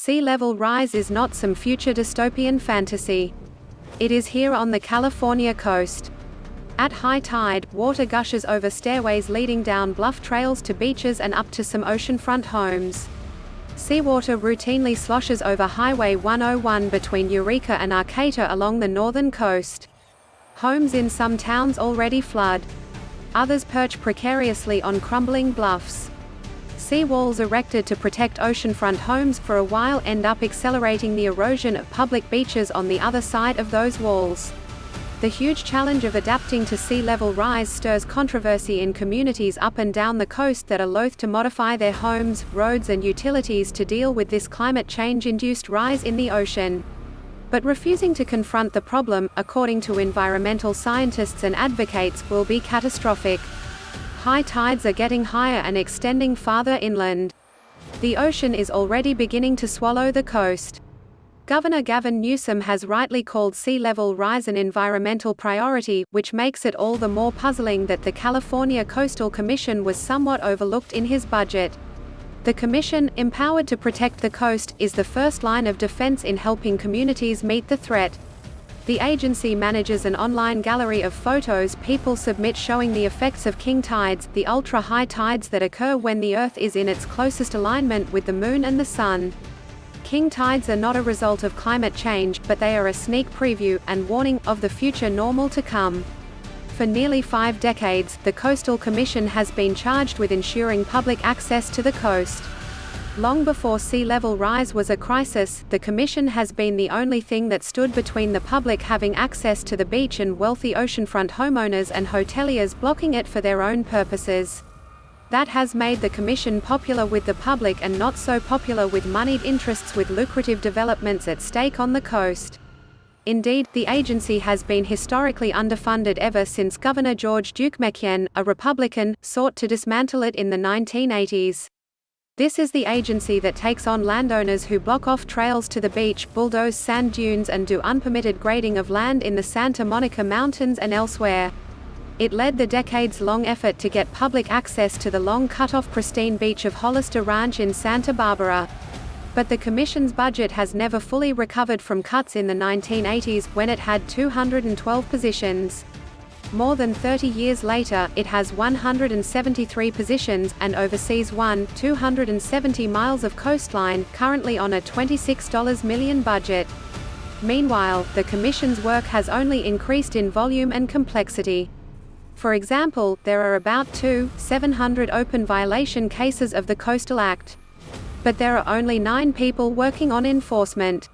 Sea level rise is not some future dystopian fantasy. It is here on the California coast. At high tide, water gushes over stairways leading down bluff trails to beaches and up to some oceanfront homes. Seawater routinely sloshes over Highway 101 between Eureka and Arcata along the northern coast. Homes in some towns already flood. Others perch precariously on crumbling bluffs. Sea walls erected to protect oceanfront homes for a while end up accelerating the erosion of public beaches on the other side of those walls. The huge challenge of adapting to sea level rise stirs controversy in communities up and down the coast that are loath to modify their homes, roads and utilities to deal with this climate change-induced rise in the ocean. But refusing to confront the problem, according to environmental scientists and advocates, will be catastrophic. High tides are getting higher and extending farther inland. The ocean is already beginning to swallow the coast. Governor Gavin Newsom has rightly called sea level rise an environmental priority, which makes it all the more puzzling that the California Coastal Commission was somewhat overlooked in his budget. The commission, empowered to protect the coast, is the first line of defense in helping communities meet the threat. The agency manages an online gallery of photos people submit showing the effects of king tides, the ultra-high tides that occur when the Earth is in its closest alignment with the Moon and the Sun. King tides are not a result of climate change, but they are a sneak preview, and warning, of the future normal to come. For nearly 5 decades, the Coastal Commission has been charged with ensuring public access to the coast. Long before sea level rise was a crisis, the Commission has been the only thing that stood between the public having access to the beach and wealthy oceanfront homeowners and hoteliers blocking it for their own purposes. That has made the Commission popular with the public and not so popular with moneyed interests with lucrative developments at stake on the coast. Indeed, the agency has been historically underfunded ever since Governor George Deukmejian, a Republican, sought to dismantle it in the 1980s. This is the agency that takes on landowners who block off trails to the beach, bulldoze sand dunes and do unpermitted grading of land in the Santa Monica Mountains and elsewhere. It led the decades-long effort to get public access to the long cut-off pristine beach of Hollister Ranch in Santa Barbara. But the Commission's budget has never fully recovered from cuts in the 1980s, when it had 212 positions. More than 30 years later, it has 173 positions, and oversees 270 miles of coastline, currently on a $26 million budget. Meanwhile, the Commission's work has only increased in volume and complexity. For example, there are about 700 open violation cases of the Coastal Act. But there are only 9 people working on enforcement.